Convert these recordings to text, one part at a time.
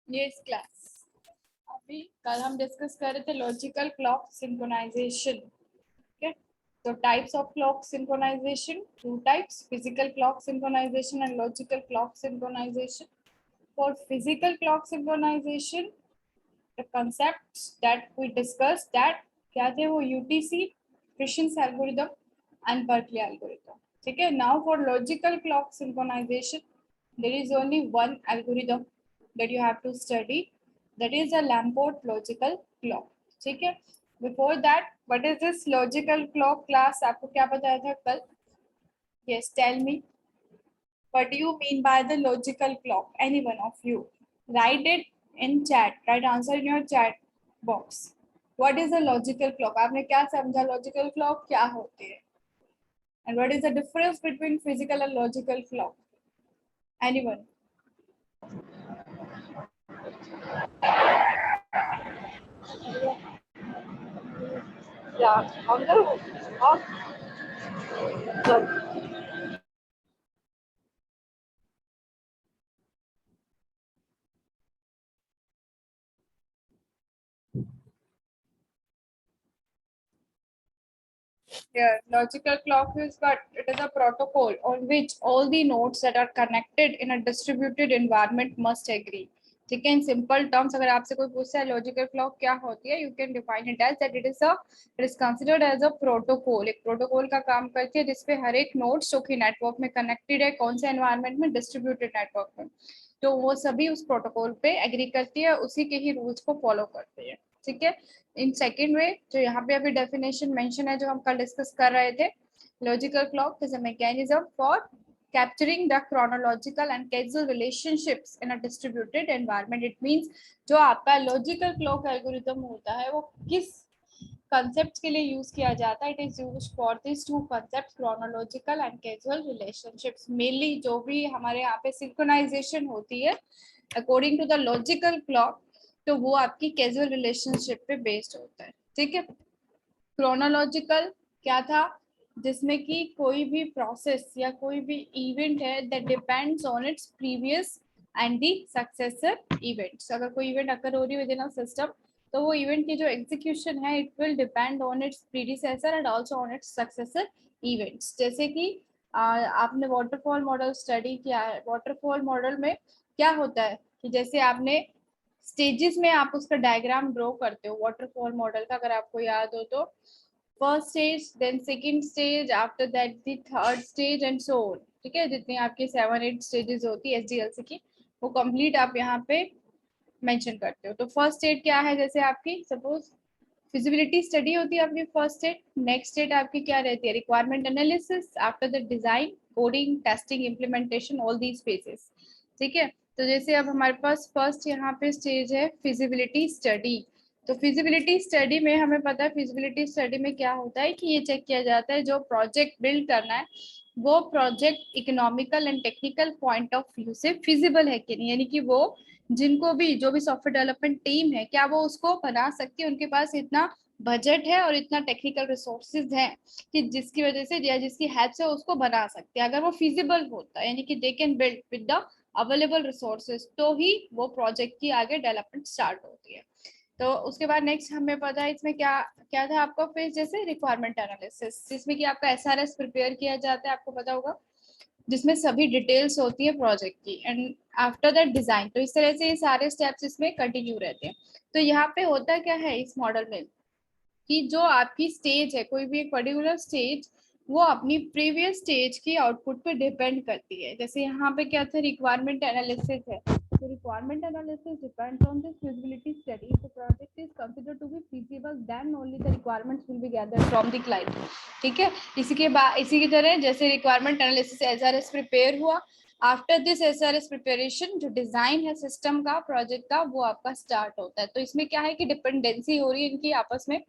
ये इस क्लास अभी कल हम डिस्कस कर रहे थे लॉजिकल क्लॉक सिंक्रोनाइजेशन। ठीक है, तो types of clock synchronization, two types, physical clock synchronization and logical clock synchronization. For physical clock synchronization the concepts that we discussed that क्या थे वो UTC, Christian's algorithm and Berkeley algorithm. ठीक है, now for logical clock synchronization there is only one algorithm that you have to study, that is a Lamport logical clock. ठीक है, before that what is this logical clock class, आपको क्या बताया था कल? Yes, tell me what do you mean by the logical clock? Any one of you write it in chat, write answer in your chat box. What is a logical clock? आपने क्या समझा logical clock क्या होती है? And what is the difference between physical and logical clock? Anyone? Yeah, on Here, logical clock is but it is a protocol on which all the nodes that are connected in a distributed environment must agree. ठीक है, in simple terms अगर आपसे कोई पूछता है logical clock क्या होती है, you can define it as that it is considered as a protocol. एक प्रोटोकॉल का काम करती है जिसपे हर एक नोड जो कि नेटवर्क में कनेक्टेड है, कौन से एनवायरनमेंट में, डिस्ट्रीब्यूटेड नेटवर्क में, तो वो सभी उस प्रोटोकॉल पे एग्री करती है, उसी के ही रूल्स को फॉलो करती है. ठीक है, इन सेकेंड वे जो यहाँ पे अभी डेफिनेशन मेंशन है जो हम कल डिस्कस कर रहे थे, logical clock is a mechanism for capturing the chronological and causal relationships in a distributed environment. It means जो आपका लॉजिकल क्लॉक एल्गोरिथम होता है वो किस कंसेप्ट के लिए यूज किया जाता है, it is use for this to concept, chronological and casual relationships. Mainly जो भी हमारे यहाँ पे सिंक्रोनाइजेशन होती है according to the logical clock, तो वो आपकी कैजुअल रिलेशनशिप पे बेस्ड होता है. ठीक है, क्रोनोलॉजिकल क्या था, जिसमें कि कोई भी प्रोसेस या कोई भी इवेंट है that depends on its previous and the successor events. अगर कोई इवेंट अकर हो रही है विद इन अ सिस्टम, तो वो इवेंट की जो एग्जीक्यूशन है it will depend on it's predecessor and also on it's successor events. जैसे कि आपने वाटरफॉल मॉडल स्टडी किया है, वाटरफॉल मॉडल में क्या होता है कि जैसे आपने स्टेजेस में आप उसका डायग्राम ड्रॉ करते हो वाटरफॉल मॉडल का, अगर आपको याद हो तो first stage, then second stage, after that the third stage and so on. ठीक है, जितनी आपकी 7-8 स्टेजेस होती है एसडीएलसी की, वो कंप्लीट आप यहाँ पे मेंशन करते हो. तो फर्स्ट स्टेज क्या है, जैसे आपकी सपोज फिजिबिलिटी स्टडी होती है आपकी फर्स्ट स्टेट. नेक्स्ट स्टेट आपकी क्या रहती है, requirement analysis, after the design, coding, testing, implementation, all these phases. ठीक है, तो जैसे अब हमारे पास फर्स्ट यहाँ पे स्टेज है फिजिबिलिटी स्टडी. तो फिजिबिलिटी स्टडी में हमें पता है, फिजिबिलिटी स्टडी में क्या होता है कि ये चेक किया जाता है जो प्रोजेक्ट बिल्ड करना है वो project economical and technical point of view से फिजिबल है कि नहीं, यानी कि वो जिनको भी जो भी सॉफ्टवेयर डेवलपमेंट टीम है क्या वो उसको बना सकती है, उनके पास इतना बजट है और इतना टेक्निकल रिसोर्सेज है कि जिसकी वजह से या जिसकी हेल्प से उसको बना सकते हैं. अगर वो फिजिबल होता है यानी कि they can build with the available resources, तो ही वो प्रोजेक्ट की आगे डेवलपमेंट स्टार्ट होती है. तो उसके बाद नेक्स्ट हमें पता है इसमें क्या क्या था आपका फेज, जैसे रिक्वायरमेंट एनालिसिस, जिसमें कि आपका एसआरएस प्रिपेयर किया जाता है, आपको पता होगा, जिसमें सभी डिटेल्स होती है प्रोजेक्ट की, एंड आफ्टर दैट डिजाइन. तो इस तरह से ये सारे स्टेप्स इसमें कंटिन्यू रहते हैं. तो यहाँ पे होता क्या है इस मॉडल में कि जो आपकी स्टेज है, कोई भी एक पर्टिकुलर स्टेज, वो अपनी प्रीवियस स्टेज की आउटपुट पे डिपेंड करती है. जैसे यहाँ पे क्या था, रिक्वायरमेंट एनालिसिस है, तो requirement analysis depends on this feasibility study. If the project is considered to be feasible then only the requirements will be gathered from the client. ठीक है, इसी के बाद इसी की तरह जैसे रिक्वायरमेंट एनालिसिस एसआरएस प्रिपेयर हुआ, आफ्टर दिस एसआरएस प्रिपरेशन जो डिजाइन है सिस्टम का, प्रोजेक्ट का, वो आपका स्टार्ट होता है. तो इसमें क्या है कि डिपेंडेंसी हो रही है इनकी आपस में,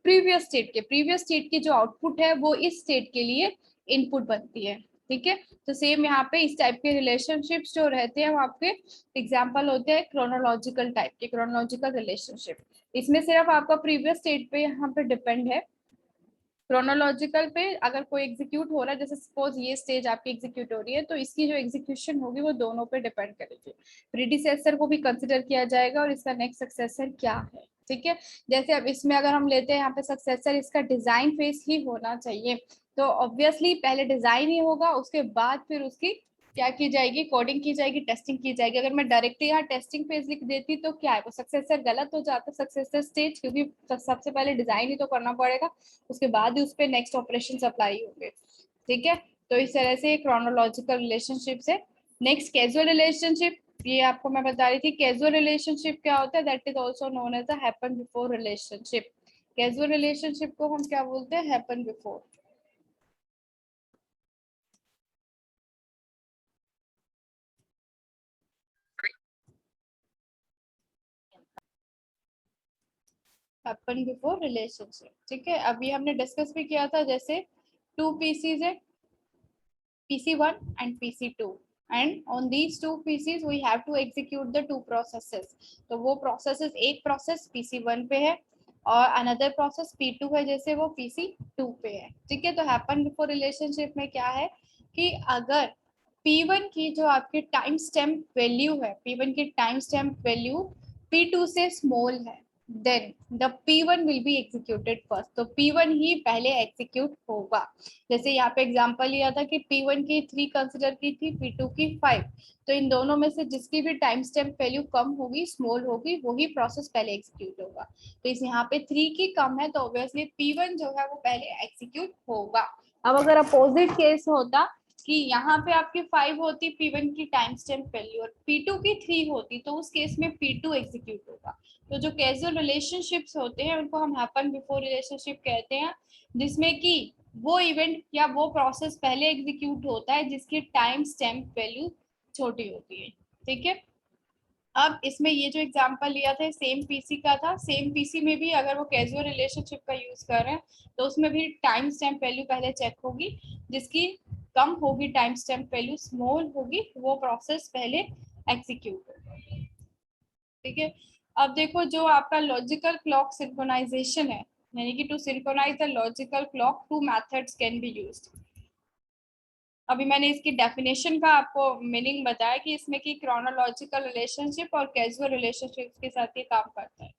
प्रीवियस स्टेट की जो आउटपुट है वो इस स्टेट के लिए इनपुट बनती है. ठीक है, तो सेम यहाँ पे इस टाइप के रिलेशनशिप्स जो रहते हैं वो आपके एग्जांपल होते हैं क्रोनोलॉजिकल टाइप के, क्रोनोलॉजिकल रिलेशनशिप. इसमें सिर्फ आपका प्रीवियस स्टेट पे यहाँ पे डिपेंड है क्रोनोलॉजिकल पे अगर कोई एग्जीक्यूट हो रहा है, जैसे सपोज ये स्टेज आपकी एग्जीक्यूट हो रही है, तो इसकी जो एग्जीक्यूशन होगी वो दोनों पे डिपेंड करेगी। प्रीडिसेसर को भी कंसिडर किया जाएगा और इसका नेक्स्ट सक्सेसर क्या है, ठीक है। जैसे अब इसमें अगर हम लेते हैं यहाँ पे सक्सेसर, इसका डिजाइन फेस ही होना चाहिए, तो ऑब्वियसली पहले डिजाइन ही होगा, उसके बाद फिर उसकी क्या की जाएगी, कोडिंग की जाएगी, टेस्टिंग की जाएगी। अगर मैं डायरेक्टली यहाँ टेस्टिंग फेज लिख देती तो क्या है, वो सक्सेसर गलत हो जाता, सक्सेसर स्टेज, क्योंकि सबसे पहले डिजाइन ही तो करना पड़ेगा, उसके बाद ही उस पर नेक्स्ट ऑपरेशन अप्लाई होंगे, ठीक है। तो इस तरह से क्रोनोलॉजिकल रिलेशनशिप से नेक्स्ट कैजुअल रिलेशनशिप, ये आपको मैं बता रही थी। कैजुअल रिलेशनशिप क्या होता है, that is also known as the happen before relationship. Casual relationship को हम क्या बोलते हैं, happen before. Happen before relationship, ठीक है। अभी हमने डिस्कस भी किया था, जैसे टू पीसीज है, PC1 and PC2, and on these two PCs we have to execute the two processes। तो वो processes, एक process PC1 पे है और another process P2 है, जैसे वो PC2 पे है, ठीक है। तो happen before relationship में क्या है कि अगर P1 की जो आपकी टाइम स्टैम्प वैल्यू है, P1 की टाइम स्टैम्प वैल्यू P2 से स्मॉल है, then the P1 will be executed first. तो P1 ही पहले एग्जीक्यूट होगा। जैसे यहाँ पे एग्जांपल लिया था कि P1 की 3 कंसिडर की थी, P2 की 5, तो इन दोनों में से जिसकी भी टाइम स्टैम्प वैल्यू कम होगी, स्मॉल होगी, वही प्रोसेस पहले एग्जीक्यूट होगा। तो इस यहाँ पे 3 की कम है, तो ऑब्वियसली P1 जो है वो पहले एग्जीक्यूट होगा। अब अगर अपोजिट केस होता कि यहाँ पे आपकी 5 होती P1 की टाइम स्टैम्प वैल्यू और P2 की 3 होती, तो उस केस में P2 एग्जीक्यूट होगा। तो जो कैजुअल रिलेशनशिप्स होते हैं उनको हम हैपन बिफोर रिलेशनशिप कहते हैं, जिसमें कि वो इवेंट या वो प्रोसेस पहले एग्जीक्यूट होता है जिसकी टाइम स्टैम्प वैल्यू छोटी होती है, ठीक है। अब इसमें ये जो एग्जांपल लिया था सेम पीसी का था, सेम पीसी में भी अगर वो कैजुअल रिलेशनशिप का यूज कर रहे हैं तो उसमें भी टाइम स्टैम्प वैल्यू पहले चेक होगी, जिसकी कम होगी टाइम स्टैम्प वैल्यू, स्मॉल होगी, वो प्रोसेस पहले एग्जीक्यूट होगा, ठीक है। अब देखो जो आपका लॉजिकल क्लॉक सिंक्रोनाइजेशन है, यानी कि to synchronize the logical clock two methods can be used. अभी मैंने इसकी डेफिनेशन का आपको मीनिंग बताया कि इसमें कि क्रोनोलॉजिकल रिलेशनशिप और कैजुअल रिलेशनशिप के साथ ये काम करता है।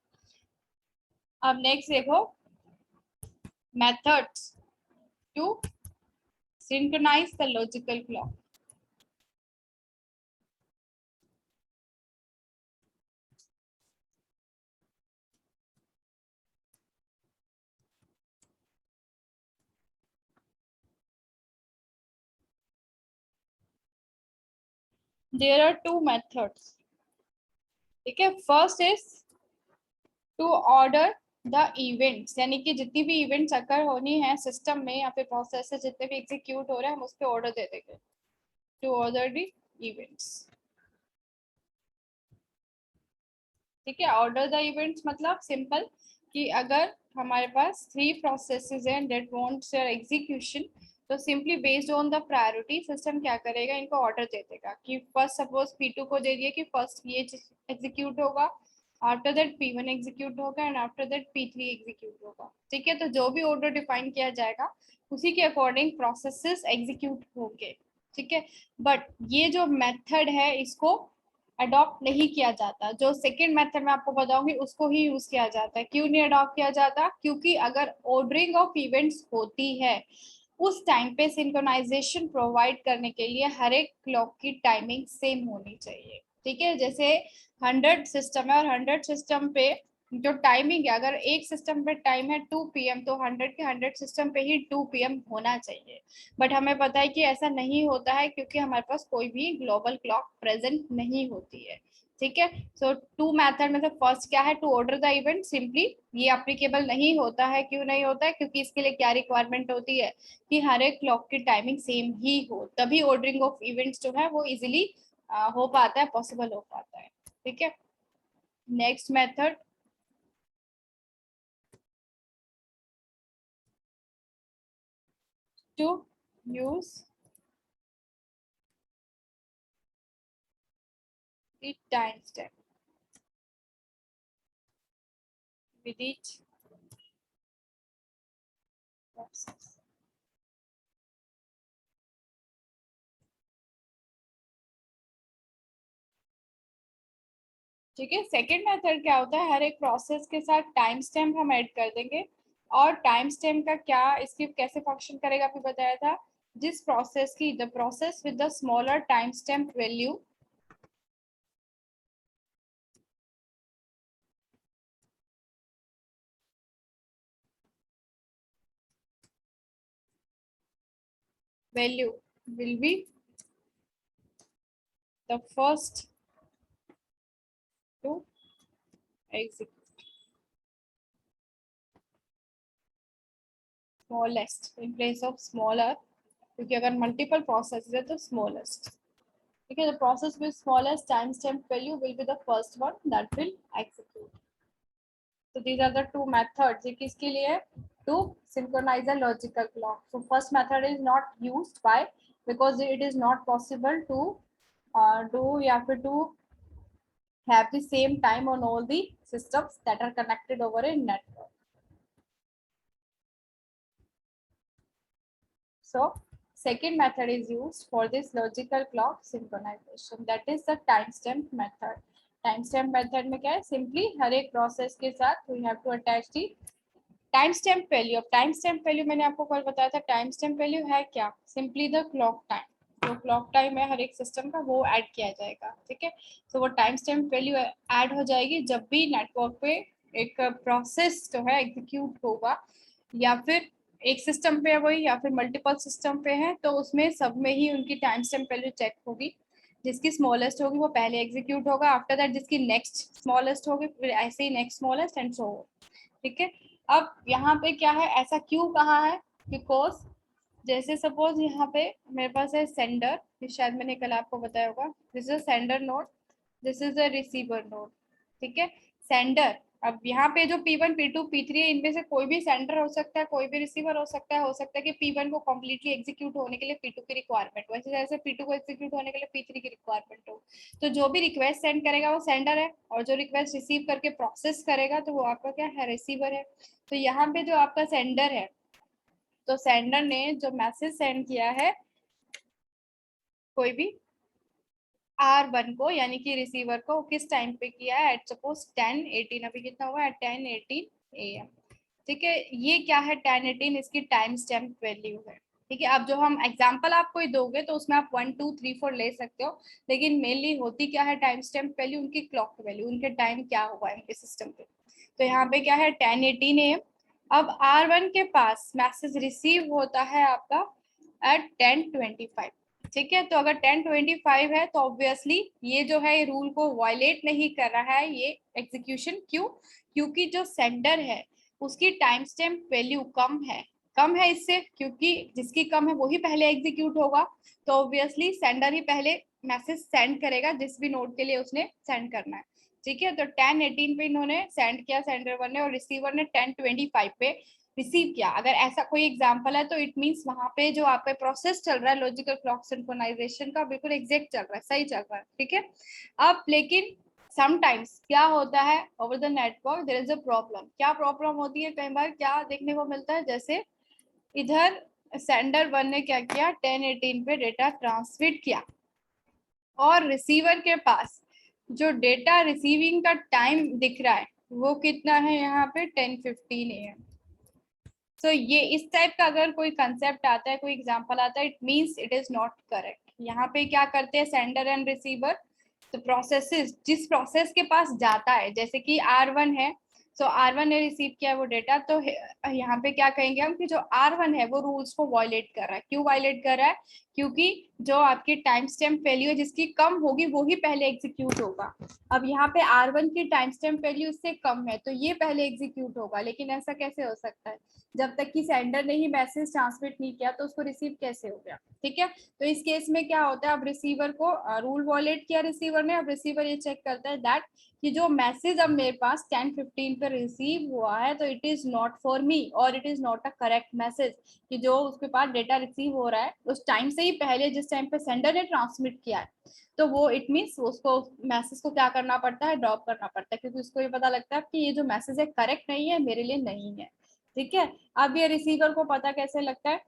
अब नेक्स्ट देखो, methods to synchronize the logical clock. There are two methods, ठीक है। First is to order the events, यानी कि जितनी भी इवेंट्स अकर होनी है सिस्टम में या फिर प्रोसेस से जितने भी एग्जीक्यूट हो रहे हैं हम उस पर ऑर्डर दे देंगे, टू ऑर्डर द इवेंट्स, ठीक है। ऑर्डर द इवेंट्स मतलब सिंपल कि अगर हमारे पास 3 प्रोसेसेस हैं दैट वांट्स देयर एग्जीक्यूशन, तो simply based on the priority system क्या करेगा, इनको ऑर्डर दे देगा कि फर्स्ट सपोज P2 को दे दिया कि फर्स्ट ये एग्जीक्यूट होगा, आफ्टर दैट P1 एग्जीक्यूट होगा and after that P3 execute होगा, ठीक है। तो जो भी ऑर्डर डिफाइन किया जाएगा उसी के अकॉर्डिंग प्रोसेसेस एग्जीक्यूट होंगे, ठीक है। बट ये जो मेथड है इसको अडॉप्ट नहीं किया जाता, जो सेकेंड मेथड मैं आपको बताऊंगी उसको ही यूज किया जाता है। क्यों नहीं अडॉप्ट किया जाता, क्योंकि अगर ऑर्डरिंग ऑफ इवेंट्स होती है उस टाइम पे सिंक्रोनाइजेशन प्रोवाइड करने के लिए हर एक क्लॉक की टाइमिंग सेम होनी चाहिए, ठीक है। जैसे 100 सिस्टम है और 100 सिस्टम पे जो टाइमिंग है, अगर एक सिस्टम पे टाइम है 2 PM, तो 100 के 100 सिस्टम पे ही 2 PM होना चाहिए। बट हमें पता है कि ऐसा नहीं होता है क्योंकि हमारे पास कोई भी ग्लोबल क्लॉक प्रेजेंट नहीं होती है, ठीक है। सो टू मेथड में से फर्स्ट क्या है, to order the event, simply ये एप्लीकेबल नहीं होता है। क्यों नहीं होता है, क्योंकि इसके लिए क्या रिक्वायरमेंट होती है कि हर एक क्लॉक की टाइमिंग सेम ही हो, तभी ऑर्डरिंग ऑफ इवेंट्स जो है वो इजिली हो पाता है, पॉसिबल हो पाता है, ठीक है। Next method to use the time stamp with each process. ठीक है, सेकेंड मेथड क्या होता है, हर एक प्रोसेस के साथ टाइम स्टैम्प हम ऐड कर देंगे। और टाइम स्टैम्प का क्या, इसकी कैसे फंक्शन करेगा अभी बताया था। जिस प्रोसेस की the process with the smaller time stamp value value will be the first to execute smallest in place of smaller, क्योंकि अगर मल्टीपल प्रोसेस है तो स्मॉलेस्ट। ठीक है, the process with smallest time stamp value will be the first one that will execute. So these are the two methods. ये किसके लिए है, to synchronize a logical clock. So first method is not used by because it is not possible to do या फिर to have the same time on all the systems that are connected over a network. So second method is used for this logical clock synchronization, that is the timestamp method. Timestamp method में क्या है, simply हर एक process के साथ we have to attach the timestamp value. अब timestamp value मैंने आपको कल बताया था, timestamp value है क्या, simply the clock time. जो क्लॉक टाइम है हर एक सिस्टम का वो ऐड किया जाएगा। ठीक है, तो वो टाइम स्टैम्प वैल्यू ऐड हो जाएगी जब भी नेटवर्क पे एक प्रोसेस जो है एग्जीक्यूट होगा, या फिर एक सिस्टम पे है वही या फिर मल्टीपल सिस्टम पे है, तो उसमें सब में ही उनकी टाइम स्टैम्प वैल्यू चेक होगी। जिसकी स्मॉलेस्ट होगी वो पहले एग्जीक्यूट होगा, आफ्टर दैट जिसकी नेक्स्ट स्मॉलेस्ट होगी, फिर ऐसे ही नेक्स्ट स्मॉलेस्ट एंड सो। ठीक है, अब यहाँ पे क्या है, ऐसा क्यों कहा है, बिकॉज जैसे सपोज यहाँ पे मेरे पास है सेंडर, शायद मैंने कल आपको बताया होगा, this is sender node, this is a receiver node. ठीक है, सेंडर, अब यहाँ पे जो P1 P2 P3 है, इनमें से कोई भी सेंडर हो सकता है, कोई भी रिसीवर हो सकता है कि P1 को कम्प्लीटली एग्जीक्यूट होने के लिए P2 की रिक्वायरमेंट, वैसे जैसे P2 को एग्जीक्यूट होने के लिए P3 की रिक्वायरमेंट हो। तो जो भी रिक्वेस्ट सेंड करेगा वो सेंडर है, और जो रिक्वेस्ट रिसीव करके प्रोसेस करेगा तो वो आपका क्या है, रिसीवर है। तो यहाँ पे जो आपका सेंडर है, तो सेंडर ने जो मैसेज सेंड किया है कोई भी R1 को, यानी कि रिसीवर को, किस टाइम पे किया है, एट सपोज 10:18, अभी कितना हुआ है 10:18 AM। ठीक है, ये क्या है 10:18, इसकी टाइम स्टैम्प वैल्यू है। ठीक है, अब जो हम एग्जांपल आपको दोगे तो उसमें आप 1 2 3 4 ले सकते हो, लेकिन मेनली होती क्या है टाइम स्टैम्प वैल्यू, उनकी क्लॉक वैल्यू, उनके टाइम क्या हुआ है उनके सिस्टम पे। तो यहाँ पे क्या है 10:18 AM। अब R1 के पास मैसेज रिसीव होता है आपका एट 10:25। ठीक है, तो अगर 10:25 है तो ऑब्वियसली ये जो है रूल को वायलेट नहीं कर रहा है ये एग्जीक्यूशन। क्यों, क्योंकि जो सेंडर है उसकी टाइम स्टैम्प वैल्यू कम है इससे, क्योंकि जिसकी कम है वही पहले एग्जीक्यूट होगा, तो ऑब्वियसली सेंडर ही पहले मैसेज सेंड करेगा जिस भी नोड के लिए उसने सेंड करना है। ठीक है, तो 10:18 पे इन्होंने सेंड किया सेंडर वन ने, और रिसीवर ने 10:25 पे रिसीव किया। अगर ऐसा कोई एग्जांपल है तो इट मींस वहां पे जो आपका प्रोसेस चल रहा है लॉजिकल क्लॉक सिंक्रोनाइजेशन का, बिल्कुल एग्जैक्ट चल रहा है, सही चल रहा है। ठीक है, अब लेकिन समटाइम्स क्या होता है, over the network there is a problem. क्या प्रॉब्लम होती है, कई बार क्या देखने को मिलता है, जैसे इधर सेंडर वन ने क्या किया 10:18 पे डेटा ट्रांसमिट किया, और रिसीवर के पास जो डेटा रिसीविंग का टाइम दिख रहा है वो कितना है यहाँ पे 10:15 AM। तो ये इस टाइप का अगर कोई कंसेप्ट आता है, कोई एग्जांपल आता है, it means it is not correct. यहाँ पे क्या करते हैं सेंडर एंड रिसीवर, तो प्रोसेसेस जिस प्रोसेस के पास जाता है, जैसे कि R1 है, तो R1 ने रिसीव किया वो डेटा, तो यहाँ पे क्या कहेंगे हम कि जो R1 है वो रूल्स को वायलेट कर रहा है। क्यों वायलेट कर रहा है, क्योंकि जो आपकी टाइम स्टैम्प वैल्यू है जिसकी कम होगी वो ही पहले एग्जीक्यूट होगा। अब यहाँ पे R1 की टाइम स्टैम्प वैल्यू इससे कम है तो ये पहले एग्जीक्यूट होगा, लेकिन ऐसा कैसे हो सकता है, जब तक कि सेंडर ने ही मैसेज ट्रांसमिट नहीं किया तो उसको रिसीव कैसे हो गया। ठीक है, तो इस केस में क्या होता है, अब रिसीवर को रूल वॉलेट किया रिसीवर ने, अब रिसीवर ये चेक करता है दैट कि जो मैसेज अब मेरे पास 10:15 पर रिसीव हुआ है तो it is not for me और it is not a correct message, कि जो उसके पास डेटा रिसीव हो रहा है उस टाइम से ही पहले जिस टाइम पे सेंडर ने ट्रांसमिट किया है, तो वो इट मीन्स उसको मैसेज को क्या करना पड़ता है, ड्रॉप करना पड़ता है, क्योंकि उसको ये पता लगता है कि ये जो मैसेज है करेक्ट नहीं है, मेरे लिए नहीं है। ठीक है। अब ये रिसीवर को पता कैसे लगता है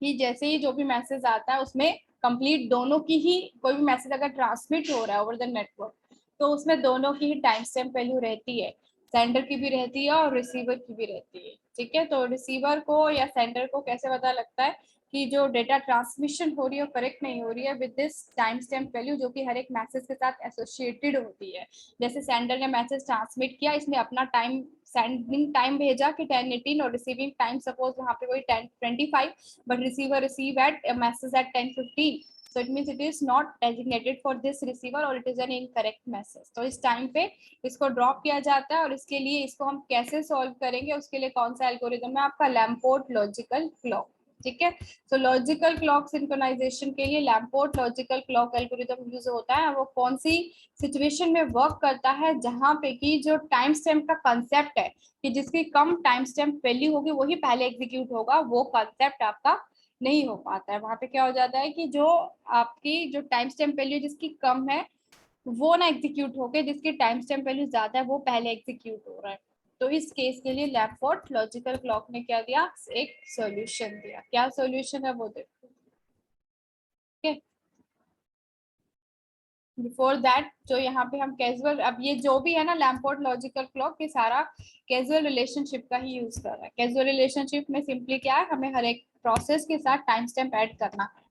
कि जैसे ही जो भी मैसेज आता है उसमें कंप्लीट दोनों की ही, कोई भी मैसेज अगर ट्रांसमिट हो रहा है ओवर द नेटवर्क तो उसमें दोनों की ही टाइम स्टैम्प वैल्यू रहती है, सेंडर की भी रहती है और रिसीवर की भी रहती है। ठीक है, तो रिसीवर को या सेंडर को कैसे पता लगता है कि जो डेटा ट्रांसमिशन हो रही है करेक्ट नहीं हो रही है with this time stamp value, जो कि हर एक मैसेज के साथ एसोसिएटेड होती है। जैसे सेंडर ने मैसेज ट्रांसमिट किया, इसने अपना टाइम सेंडिंग टाइम भेजा कि 10:18 और रिसीविंग टाइम सपोज वहाँ पे कोई 10:25, but receiver receive at a message at 10:15, so it means it is not designated for this receiver or it is an incorrect message। तो इस टाइम पे इसको ड्रॉप किया जाता है और इसके लिए इसको हम कैसे सॉल्व करेंगे, उसके लिए कौन सा एल्गोरिदम है आपका, लैम्पोर्ट लॉजिकल क्लॉक। ठीक है, तो लॉजिकल क्लॉक सिंक्रोनाइजेशन के लिए लैम्पोर्ट लॉजिकल क्लॉक एल्गोरिदम यूज होता है। वो कौन सी सिचुएशन में वर्क करता है, जहां पे कि जो टाइम स्टैम्प का कंसेप्ट है कि जिसकी कम टाइम स्टैम्प वैल्यू होगी वही पहले एग्जीक्यूट होगा, वो कंसेप्ट आपका नहीं हो पाता है। वहां पे क्या हो जाता है कि जो आपकी जो टाइम स्टैम्प वैल्यू जिसकी कम है वो ना एग्जीक्यूट होके जिसकी टाइम स्टैम्प वैल्यू ज्यादा है वो पहले एग्जीक्यूट हो रहा है। तो इस केस के लिए लैम्पोर्ट लॉजिकल क्लॉक ने क्या दिया, एक सॉल्यूशन दिया। क्या सॉल्यूशन है वो देखो। ठीक, बिफोर दैट जो यहाँ पे हम कैजुअल, अब ये जो भी है ना लैम्पोर्ट लॉजिकल क्लॉक, ये सारा कैजुअल रिलेशनशिप का ही यूज कर रहा है। कैजुअल रिलेशनशिप में सिंपली क्या है, हमें हर एक प्रोसेस के साथ टाइम स्टैम्प ऐड करना है।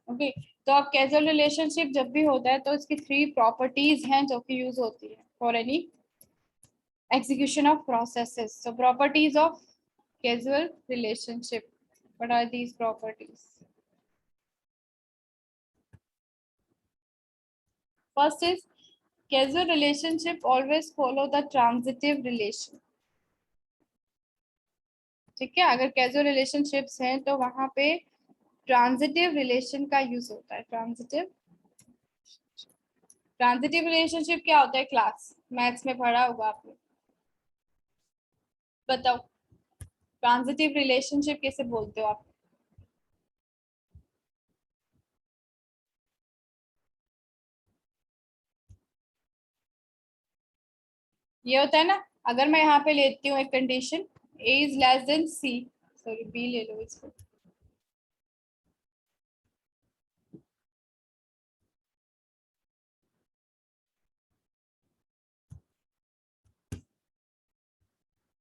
ओके, तो अब कैजुअल रिलेशनशिप जब भी होता है तो इसकी 3 प्रॉपर्टीज हैं जो कि यूज होती है for any execution of processes। So properties of causal relationship, what are these properties? First is causal relationship always follow the transitive relation। ठीक है, अगर causal relationships हैं तो वहां पे ट्रांजिटिव रिलेशन का यूज होता है। ट्रांजिटिव ट्रांजिटिव रिलेशनशिप क्या होता है, क्लास मैथ्स में पढ़ा होगा आपने, बताओ ट्रांजिटिव रिलेशनशिप कैसे बोलते हो आप? ये होता है ना, अगर मैं यहाँ पे लेती हूँ एक condition a is less than c, sorry b ले लो इसको,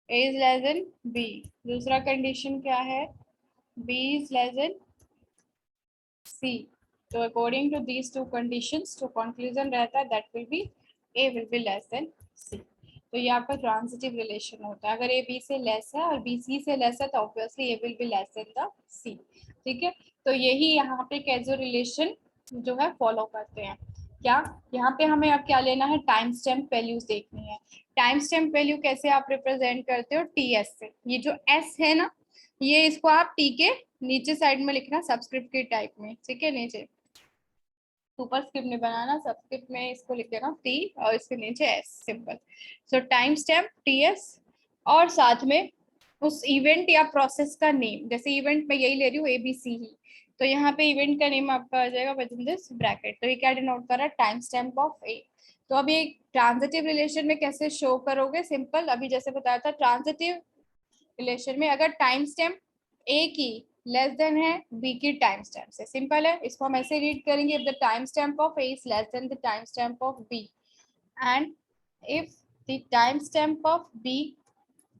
a is less than b। दूसरा कंडीशन क्या है, b is less than c। तो according to these two conditions जो कंक्लूजन रहता है that will be a will be less than c। तो ये आपका ट्रांजिटिव रिलेशन होता है। अगर a b से लेस है और b c से लेस है तो obviously a will be less than the c। ठीक है, तो यही यहाँ पे कैजुअल रिलेशन जो है फॉलो करते हैं। क्या यहाँ पे हमें अब क्या लेना है, टाइम स्टैम्प वैल्यूज देखनी है। टाइम स्टैम्प वैल्यू कैसे आप रिप्रेजेंट करते हो, टी एस से। ये जो एस है ना, ये इसको आप टी के नीचे साइड में लिखना सब्सक्रिप्ट के टाइप में। ठीक है, नीचे सुपर स्क्रिप्ट नहीं बनाना, सब्सक्रिप्ट में इसको लिख देना टी और इसके नीचे एस, सिंपल। सो टाइम स्टैम्प टी एस और साथ में उस इवेंट या प्रोसेस का नेम, जैसे इवेंट में यही ले रही हूँ एबीसी ही, तो यहाँ पे इवेंट का नेम आपका आ जाएगा विद इन दिस ब्रैकेट। तो ये क्या डिनोट कर रहा है, टाइम स्टैम्प ऑफ ए। तो अभी एक ट्रांजिटिव रिलेशन में कैसे शो करोगे, सिंपल अभी जैसे बताया था, ट्रांजिटिव रिलेशन में अगर टाइम स्टैम्प ए की लेस देन है बी की टाइम स्टैम्प से, सिंपल है, इसको हम ऐसे रीड करेंगे, if the time stamp of A is less than the time stamp of B and if the time stamp of B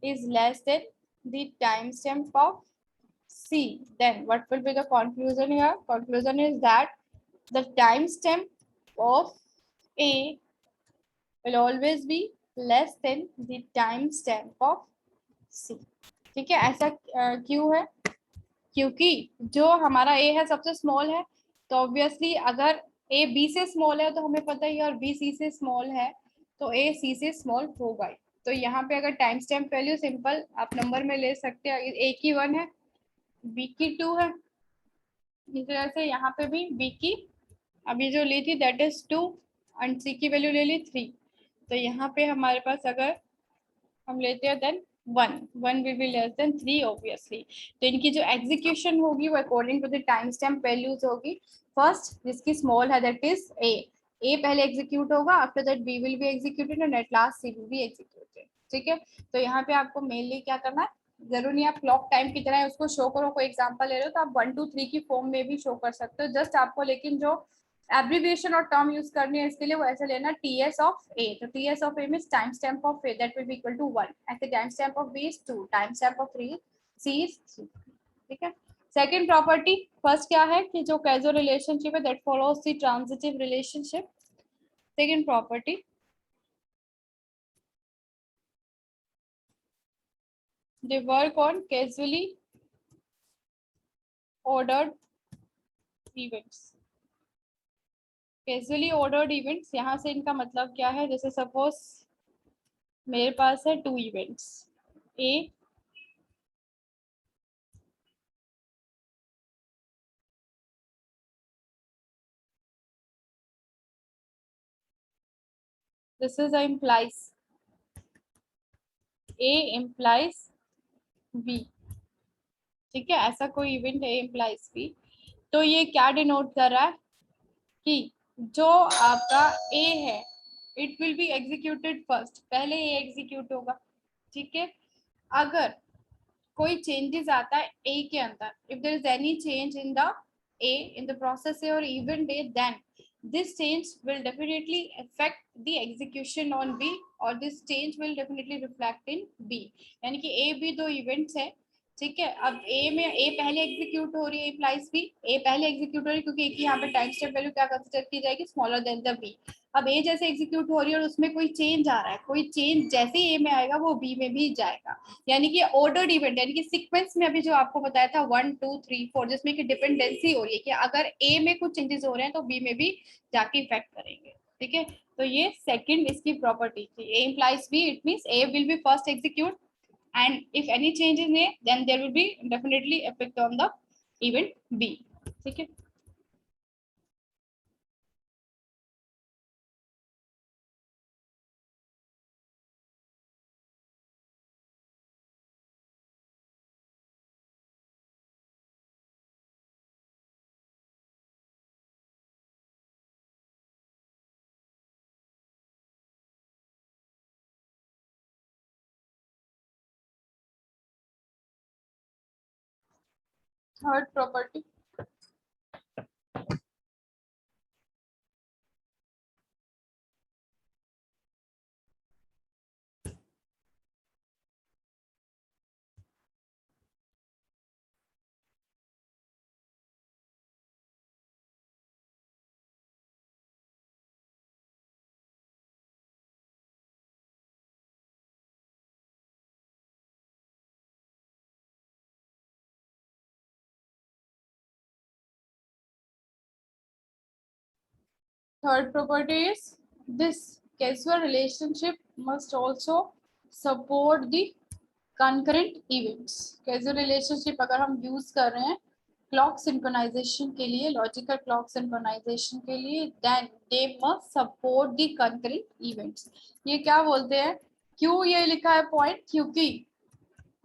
is less than the timestamp of C, then what will be the conclusion here? Conclusion is that the timestamp of A will always be less than the timestamp of C। ठीक है, ऐसा क्यों है, क्योंकि जो हमारा ए है सबसे स्मॉल है, तो ऑब्वियसली अगर ए बी से स्मॉल है तो हमें पता ही है, और बी सी से स्मॉल है तो ए सी से स्मॉल होगा ही। तो यहाँ पे अगर टाइम स्टैम्प वैल्यू सिंपल आप नंबर में ले सकते हैं, ए की 1 है, बी की 2 है, इस तरह से यहाँ पे भी बी की अभी जो ली थी दैट इज 2 एंड सी की वैल्यू ले ली 3। तो यहाँ पे हमारे पास अगर हम लेते हैं then 1 will be less than 3 obviously. तो इनकी जो एग्जीक्यूशन होगी वो according to the time stamp values होगी। फर्स्ट जिसकी स्मॉल है दैट इज ए पहले एग्जीक्यूट होगा, after that B will be executed and at last C will be executed. ठीक है, तो यहाँ पे आपको मेनली क्या करना है, जरूरी नहीं आप क्लॉक टाइम की तरह उसको शो करो, कोई एग्जांपल ले रहे हो तो आप 1 2 3 की फॉर्म में भी शो कर सकते हो, जस्ट आपको लेकिन जो एब्रीविएशन और टर्म यूज करनी है इसके लिए वो ऐसे लेना ts ऑफ a, तो ts of a means time stamp of a that will be equal to 1, ऐसे time stamp of b is 2, time stamp of 3 c is 3, ठीक है। सेकंड प्रॉपर्टी, फर्स्ट क्या है कि जो कैजुअल रिलेशनशिप है that follows the transitive relationship. Second property, they work on casually ordered events। Casually ordered events, यहाँ से इनका मतलब क्या है, जैसे सपोज मेरे पास है 2 events A this is implies A implies B, ठीक है, ऐसा कोई इवेंट ए implies बी, तो ये क्या डिनोट कर रहा है कि जो आपका ए है it will be executed first, पहले ए एग्जीक्यूट होगा, ठीक है। अगर कोई चेंजेस आता है ए के अंदर, if there is any change in the A in the process A और event A, then this change will definitely affect the execution on B और this change will definitely reflect in B, यानी कि A B दो events है, ठीक है। अब A में A पहले एग्जीक्यूट हो रही है इम्प्लाइज B, A पहले एग्जीक्यूट हो रही है क्योंकि A की यहाँ पे टाइम स्टेप वैल्यू क्या कंसीडर की जाएगी, स्मॉलर देन द B। अब A जैसे एग्जीक्यूट हो रही है और उसमें कोई चेंज आ रहा है, कोई चेंज जैसे ही A में आएगा वो B में भी जाएगा, यानी कि ऑर्डर्ड इवेंट, यानी कि सीक्वेंस में अभी जो आपको बताया था 1 2 3 4 जिसमें कि डिपेंडेंसी हो रही है कि अगर A में कुछ चेंजेस हो रहे हैं तो B में भी जाके इफेक्ट करेंगे, ठीक है। तो ये सेकंड इसकी प्रॉपर्टी थी, A implies B, it means A will be first execute and if any change in A then there will be definitely effect on the event B, ठीक है। Third property, third property is this causal relationship must also support the concurrent events। causal relationship अगर हम use कर रहे हैं clock synchronization के लिए, logical clock synchronization के लिए, then they must support the concurrent events. ये क्या बोलते हैं, क्यों ये लिखा है पॉइंट, क्योंकि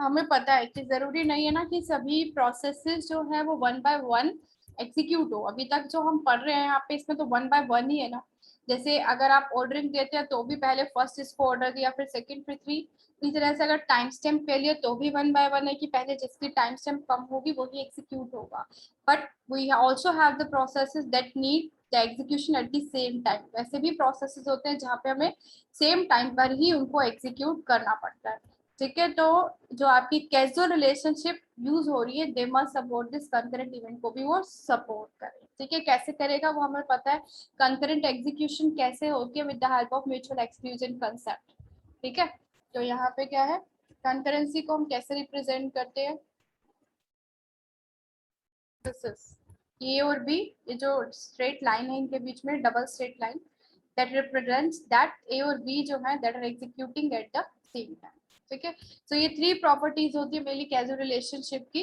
हमें पता है कि जरूरी नहीं है ना कि सभी प्रोसेसेस जो है वो 1 बाय 1 एग्जीक्यूट हो, अभी तक जो हम पढ़ रहे हैं यहाँ पे इसमें तो 1 बाय 1 ही है ना। जैसे अगर आप ऑर्डरिंग देते हैं तो भी पहले फर्स्ट इसको ऑर्डर दिया फिर सेकंड फिर थ्री, इस तरह से अगर टाइम स्टैम्प के लिए तो भी 1 बाय 1 है कि पहले जिसकी टाइम स्टैम्प कम होगी वही एग्जीक्यूट होगा, but we also have the processes that need the execution at the same time. वैसे भी प्रोसेसेस होते हैं जहाँ पे हमें सेम टाइम पर ही उनको एग्जीक्यूट करना पड़ता है, ठीक है। तो जो आपकी कैजुअल रिलेशनशिप यूज हो रही है दे must support this concurrent event को भी वो सपोर्ट करे, ठीक है। कैसे करेगा वो हमें पता है, कंकरेंट एग्जीक्यूशन कैसे होती है with the help of mutual exclusion concept, ठीक है। तो यहाँ पे क्या है, कंकरेंसी को हम कैसे रिप्रेजेंट करते हैं, दिस इज ए और बी, ये जो स्ट्रेट लाइन है इनके बीच में double straight line that represents that A और B जो है that are executing at the same time, ठीक है। तो ये 3 प्रॉपर्टीज होती है मेनली कैजुअल रिलेशनशिप की।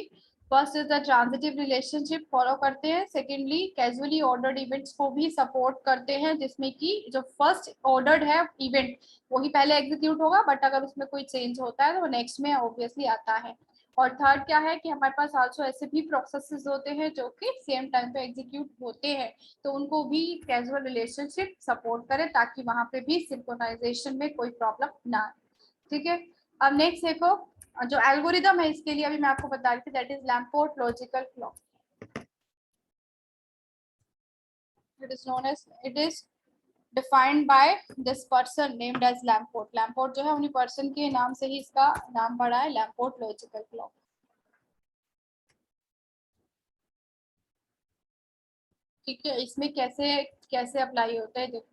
First is the transitive relationship follow करते हैं, सेकेंडली कैजुअली ऑर्डर्ड इवेंट्स को भी सपोर्ट करते हैं जिसमें कि जो फर्स्ट ऑर्डर्ड है इवेंट वही पहले एग्जीक्यूट होगा, बट अगर उसमें कोई चेंज होता है तो नेक्स्ट में ऑब्वियसली आता है। और थर्ड क्या है कि हमारे पास आल्सो ऐसे भी प्रोसेसेस होते हैं जो कि सेम टाइम पे एग्जीक्यूट होते हैं, तो उनको भी कैजुअल रिलेशनशिप सपोर्ट करे ताकि वहां पे भी सिंक्रोनाइजेशन में कोई प्रॉब्लम ना आए, ठीक है। अब नेक्स्ट देखो, और जो एल्गोरिदम है इसके लिए अभी मैं आपको बता रही थी, that is Lamport logical clock. It is defined by this person named as Lamport. Lamport जो है उन्हीं पर्सन के नाम से ही इसका नाम पड़ा है, लैम्पोर्ट लॉजिकल क्लॉक. ठीक है, इसमें कैसे कैसे अप्लाई होता है देखो.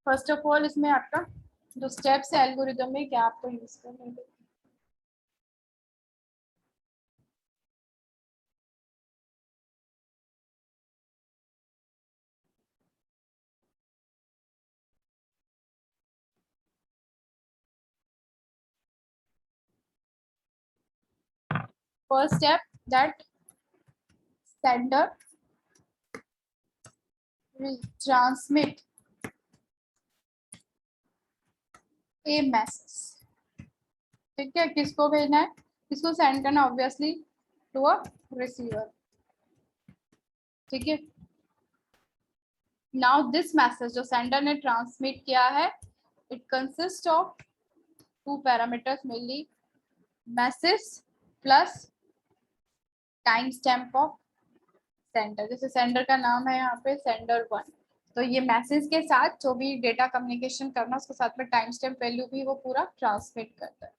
फर्स्ट ऑफ ऑल इसमें आपका जो स्टेप्स है एल्गोरिदम में क्या आपको यूज करने हैं. First step, that sender will transmit a message. ठीक है, किसको भेजना है, किसको सेंड करना, ऑब्वियसली टू अ रिसीवर. ठीक है, नाउ दिस मैसेज जो सेंडर ने ट्रांसमिट किया है, it consist of two parameters mainly, message plus time stamp of sender. जैसे सेंडर का नाम है यहाँ पे सेंडर 1, तो ये मैसेज के साथ जो भी डेटा कम्युनिकेशन करना उसके साथ में टाइम स्टैम्प वैल्यू भी वो पूरा ट्रांसमिट करता है.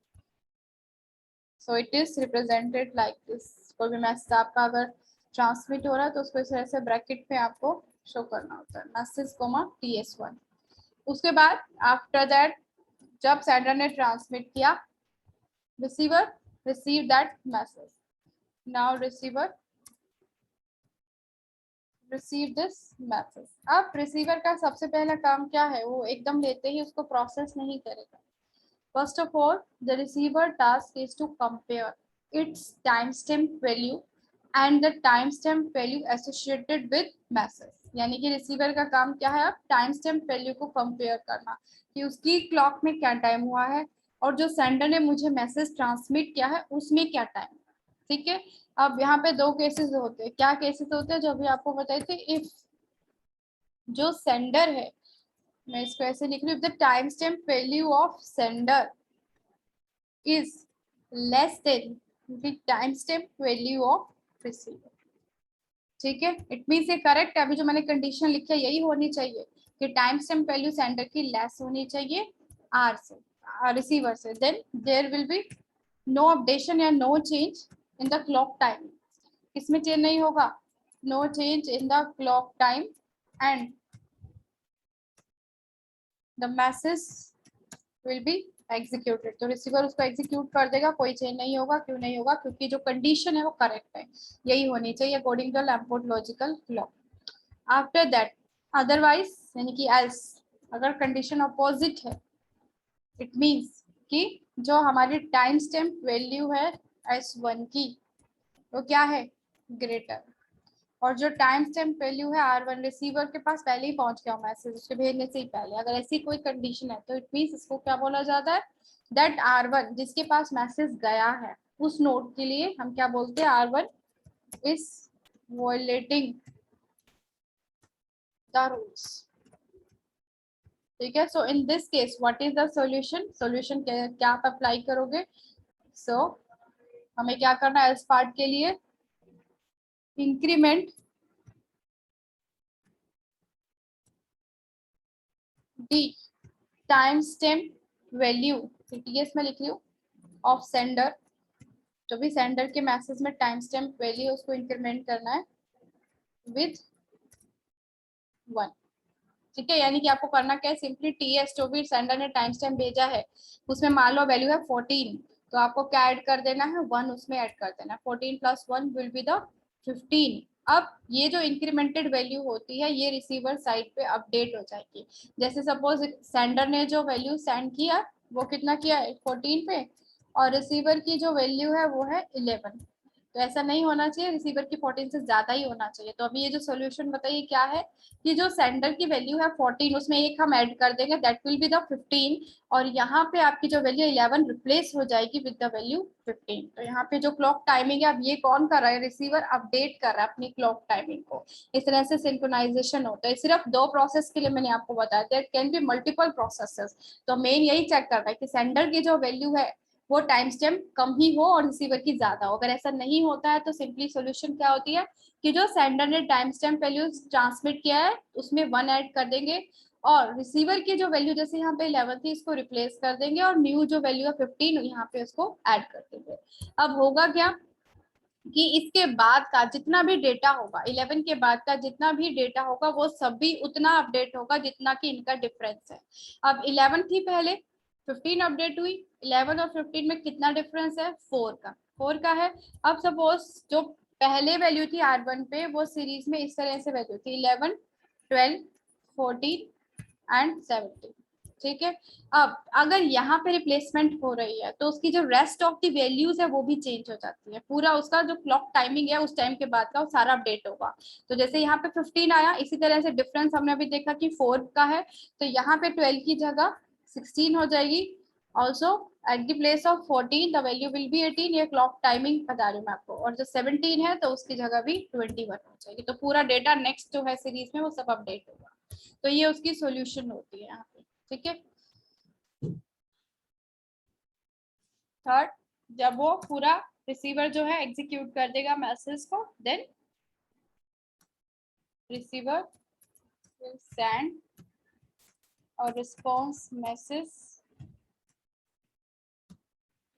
So it is represented like this. कोई भी मैसेज आपका अगर ट्रांसमिट हो रहा है तो उसको इस तरह से ब्रैकेट पे आपको शो करना होता है, मैसेज कोमा TS1. उसके बाद आफ्टर दैट जब सेंडर ने ट्रांसमिट किया, receiver receive that message. Now receiver receive this message. अब रिसीवर का सबसे पहला काम क्या है, वो एकदम लेते ही उसको प्रोसेस नहीं करेगा. First of all, the receiver task is to compare its timestamp value and the timestamp value associated with message. यानी कि रिसीवर का काम क्या है, अब टाइम स्टैम्प वैल्यू को कंपेयर करना कि उसकी क्लॉक में क्या टाइम हुआ है और जो सेंडर ने मुझे मैसेज ट्रांसमिट किया है उसमें क्या टाइम. ठीक है, अब यहाँ पे दो केसेस होते हैं. क्या केसेस होते हैं जो भी आपको बताए थे. इफ जो सेंडर है, मैं इसको ऐसे लिख रही हूँ, the time stamp value of sender is less than the timestamp value of receiver. ठीक है, इट मीन्स ये करेक्ट है. अभी जो मैंने कंडीशन लिखी है यही होनी चाहिए कि टाइम स्टैम्प वैल्यू सेंडर की लेस होनी चाहिए आर से, रिसीवर से. Then there will be no updation या no change in the clock time. किसमें चेंज नहीं होगा, no change in the clock time and the message will be executed. तो रिसीवर उसको एग्जीक्यूट कर देगा, कोई चेंज नहीं होगा. क्यों नहीं होगा, क्योंकि जो कंडीशन है वो करेक्ट है, यही होनी चाहिए according to Lamport logical clock. After that otherwise यानी कि एल्स, अगर कंडीशन अपोजिट है, इट मीन्स कि जो हमारी टाइम स्टैम्प वैल्यू है S1 की वो क्या है, ग्रेटर, और जो टाइम स्टैम्प वैल्यू है R1 रिसीवर के पास पहले ही पहुंच गया मैसेज उसके भेजने से ही पहले, अगर ऐसी कोई कंडीशन है तो इट मीन्स इसको क्या बोला जाता है, दैट R1 जिसके पास मैसेज गया है उस नोड के लिए हम क्या बोलते हैं, R1 is violating the rules. ठीक है, so in this case what is the solution. Solution क्या आप अप्लाई करोगे. सो हमें क्या करना है इस पार्ट के लिए, इंक्रीमेंट दी टाइम स्टैम्प वैल्यू, TS में लिख रही हूँ, ऑफ सेंडर. जो भी सेंडर के मैसेज में टाइम स्टैम्प वैल्यू है उसको इंक्रीमेंट करना है विद 1. ठीक है, यानी कि आपको करना क्या है, सिंपली TS जो भी सेंडर ने टाइम स्टैम्प भेजा है उसमें मान लो वैल्यू है 14, तो आपको क्या ऐड कर देना है, 1 उसमें ऐड कर देना है. 14 + 1 विल बी द 15. अब ये जो इंक्रीमेंटेड वैल्यू होती है ये रिसीवर साइड पे अपडेट हो जाएगी. जैसे सपोज सेंडर ने जो वैल्यू सेंड किया वो कितना किया है 14 पे, और रिसीवर की जो वैल्यू है वो है 11. तो ऐसा नहीं होना चाहिए, रिसीवर की 14 से ज्यादा ही होना चाहिए। तो अभी ये जो सोल्यूशन बताइए क्या है कि जो सेंडर की वैल्यू है 14, उसमें एक हम ऐड कर देंगे, दैट विल बी द 15, और यहाँ पे आपकी जो वैल्यू 11 रिप्लेस हो जाएगी विद द वैल्यू 15। तो यहाँ पे जो क्लॉक टाइमिंग है, अब ये कौन कर रहा है, रिसीवर अपडेट कर रहा है अपनी क्लॉक टाइमिंग को। इस तरह से सिंक्रोनाइजेशन होता है। सिर्फ 2 प्रोसेस के लिए मैंने आपको बताया था, कैन बी मल्टीपल प्रोसेसेस। तो मेन यही चेक करना है कि सेंडर की जो वैल्यू है वो टाइम स्टैम्प कम ही हो और रिसीवर की ज्यादा हो। अगर ऐसा नहीं होता है तो सिंपली सोल्यूशन क्या होती है कि जो सेंडर ने टाइम स्टैम्प वैल्यू ट्रांसमिट किया है उसमें 1 ऐड कर देंगे, और रिसीवर की जो वैल्यू जैसे यहाँ पे 11 थी इसको रिप्लेस कर देंगे, और न्यू जो वैल्यू है 15 यहाँ पे उसको ऐड कर देंगे। अब होगा क्या कि इसके बाद का जितना भी डेटा होगा, 11 के बाद का जितना भी डेटा होगा वो सभी उतना अपडेट होगा जितना कि इनका डिफरेंस है। अब 11 थी पहले, 15 अपडेट हुई, 11 और 15 में कितना डिफरेंस है, 4 का, 4 का है। अब सपोज जो पहले वैल्यू थी R1 पे वो सीरीज में इस तरह से वैल्यू थी 11, 12, 14 एंड 17, ठीक है। अब अगर यहाँ पे रिप्लेसमेंट हो रही है तो उसकी जो रेस्ट ऑफ द वैल्यूज है वो भी चेंज हो जाती है। पूरा उसका जो क्लॉक टाइमिंग है उस टाइम के बाद का वो सारा अपडेट होगा। तो जैसे यहाँ पे 15 आया, इसी तरह से डिफरेंस हमने अभी देखा कि 4 का है, तो यहाँ पे 12 की जगह 16 हो जाएगी। Also at the place of 14 the value will be 18, ये क्लॉक टाइमिंग बता रही हूँ मैं आपको। और जो 17 है तो उसकी जगह भी 21 हो जाएगी। तो पूरा डेटा नेक्स्ट जो है सीरीज में वो सब अपडेट होगा। तो ये उसकी सोल्यूशन होती है यहाँ पे, ठीक है। थर्ड, जब वो पूरा रिसीवर जो है एग्जीक्यूट कर देगा मैसेज को, देन रिसीवर विल सेंड और response message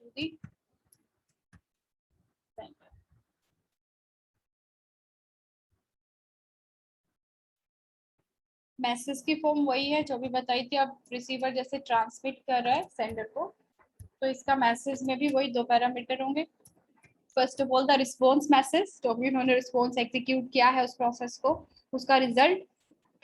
to the sender. Message की फॉर्म वही है जो भी बताई थी। अब रिसीवर जैसे ट्रांसमिट कर रहा है सेंडर को, तो इसका मैसेज में भी वही 2 पैरामीटर होंगे। First of all the response message, जो भी उन्होंने रिस्पॉन्स एग्जीक्यूट किया है उस प्रोसेस को, उसका रिजल्ट,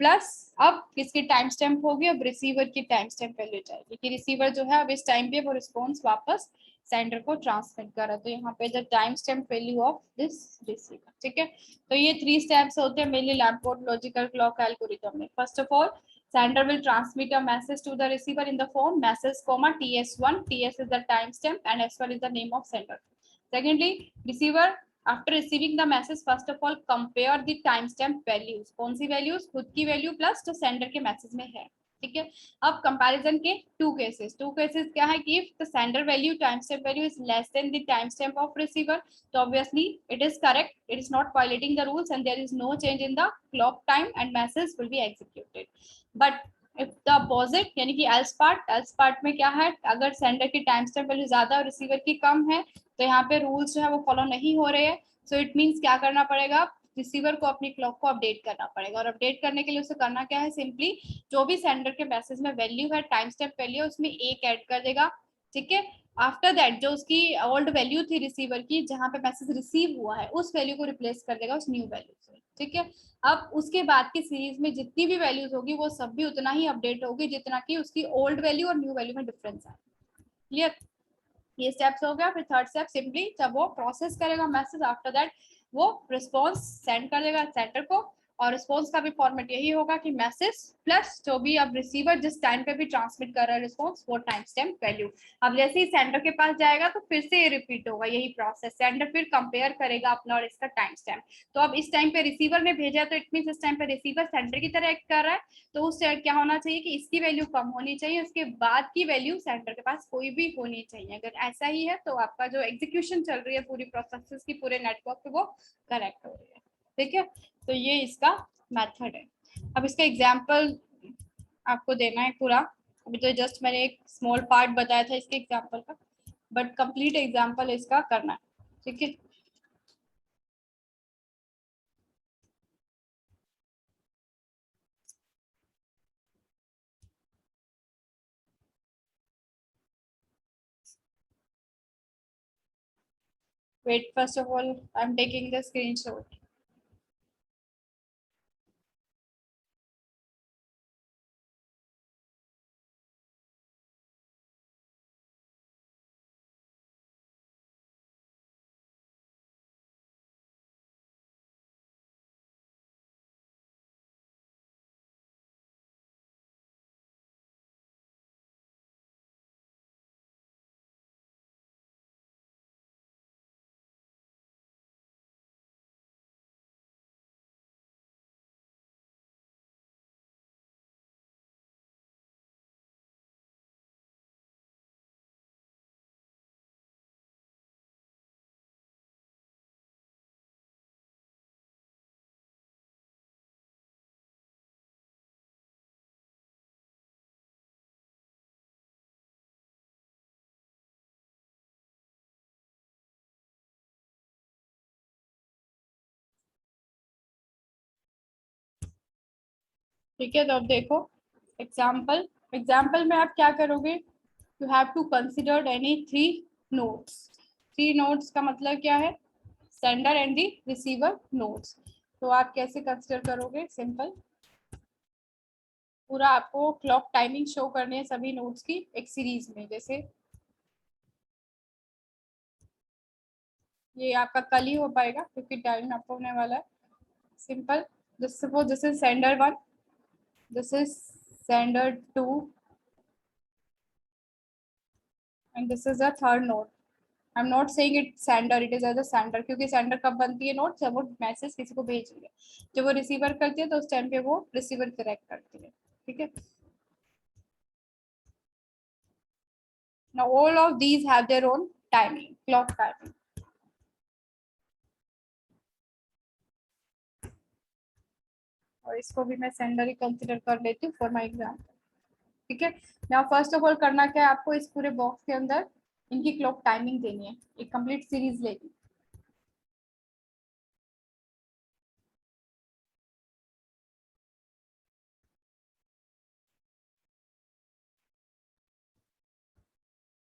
प्लस अब किसकी टाइम स्टैम्प होगी, अब रिसीवर की टाइम स्टैम्प वैल्यू जाएगी कि रिसीवर जो है अब इस टाइम पे वो रिस्पॉन्स वापस सेंडर को ट्रांसमिट कर रहा है। तो यहाँ पे the time stamp value of this receiver, ठीक है। तो ये 3 स्टेप्स होते हैं मेनली लैम्पोर्ट लॉजिकल क्लॉक एल्गोरिथम में। First of all, sender will transmit a message to the receiver in the form message comma ts1, ts is the timestamp and s1 is the name of sender. Secondly, receiver after receiving the message first of all compare the timestamp values, कौन सी values, खुद की value plus जो sender के message में है, ठीक है। अब कंपैरिजन के टू केसेस क्या है कि if the sender value timestamp value is less than the timestamp of receiver, तो obviously it is correct, it is not violating the rules and there is no change in the clock time and message will be executed. But if the opposite यानी कि else part में क्या है, अगर sender की time stamp value ज्यादा और receiver की कम है तो यहाँ पे रूल्स जो है वो फॉलो नहीं हो रहे हैं। सो इट मीन्स क्या करना पड़ेगा, रिसीवर को अपनी क्लॉक को अपडेट करना पड़ेगा। और अपडेट करने के लिए उसे करना क्या है, सिंपली जो भी सेंडर के मैसेज में वैल्यू है टाइम स्टैम्प वैल्यू उसमें एक ऐड कर देगा, ठीक है। आफ्टर दैट जो उसकी ओल्ड वैल्यू थी रिसीवर की जहां पे मैसेज रिसीव हुआ है उस वैल्यू को रिप्लेस कर देगा उस न्यू वैल्यू से, ठीक है। अब उसके बाद की सीरीज में जितनी भी वैल्यूज होगी वो सब भी उतना ही अपडेट होगी जितना कि उसकी ओल्ड वैल्यू और न्यू वैल्यू में डिफरेंस है। क्लियर, ये स्टेप्स हो गया। फिर थर्ड स्टेप सिंपली जब वो प्रोसेस करेगा मैसेज, आफ्टर दैट वो रिस्पॉन्स सेंड कर देगा सेंडर को, और रिस्पॉन्स का भी फॉर्मेट यही होगा कि मैसेज प्लस जो भी अब रिसीवर जिस टाइम पे भी ट्रांसमिट कर रहा है रिस्पॉन्स वो टाइम स्टैम्प वैल्यू। अब जैसे ही सेंडर के पास जाएगा तो फिर से ये रिपीट होगा यही प्रोसेस, सेंडर फिर कंपेयर करेगा अपना और इसका टाइम स्टैम्प। तो अब इस टाइम पे रिसीवर ने भेजा तो इट मीन इस टाइम पे रिसीवर सेंडर की तरह एक्ट कर रहा है, तो उस क्या होना चाहिए कि इसकी वैल्यू कम होनी चाहिए, उसके बाद की वैल्यू सेंडर के पास कोई भी होनी चाहिए। अगर ऐसा ही है तो आपका जो एग्जीक्यूशन चल रही है पूरी प्रोसेस की पूरे नेटवर्क पे वो करेक्ट हो रही है, ठीक है। तो ये इसका मेथड है। अब इसका एग्जाम्पल आपको देना है पूरा, अभी तो जस्ट मैंने एक स्मॉल पार्ट बताया था इसके एग्जाम्पल का, बट कंप्लीट एग्जाम्पल इसका करना है, ठीक है। Wait, first of all, I'm taking the screenshot. ठीक है, तो अब देखो एग्जाम्पल, एग्जाम्पल में आप क्या करोगे, you have to consider any three notes. Three notes का मतलब क्या है, sender and the receiver notes. तो आप कैसे कंसिडर करोगे, सिंपल, पूरा आपको क्लॉक टाइमिंग शो करनी है सभी नोट्स की एक सीरीज में। जैसे ये आपका कल ही हो पाएगा क्योंकि टाइम आपको होने वाला है। Simple, just suppose this is sender one, this is sender two, and this is the third note. I am not saying it sender, it is as a sender, क्योंकि सेंडर कब बनती है नोट, जब वो मैसेज किसी को भेज रही है। जब वो रिसीवर करती है तो उस टाइम पे वो रिसीवर करेक्ट करती है। ठीक है, now all of these have their own timing, clock timing. और इसको भी मैं सेंडर ही कंसिडर कर लेती हूँ फॉर माय एग्जाम्पल। ठीक है, नाउ फर्स्ट ऑफ ऑल करना क्या है आपको, इस पूरे बॉक्स के अंदर इनकी क्लॉक टाइमिंग देनी है, एक कंप्लीट सीरीज लेनी।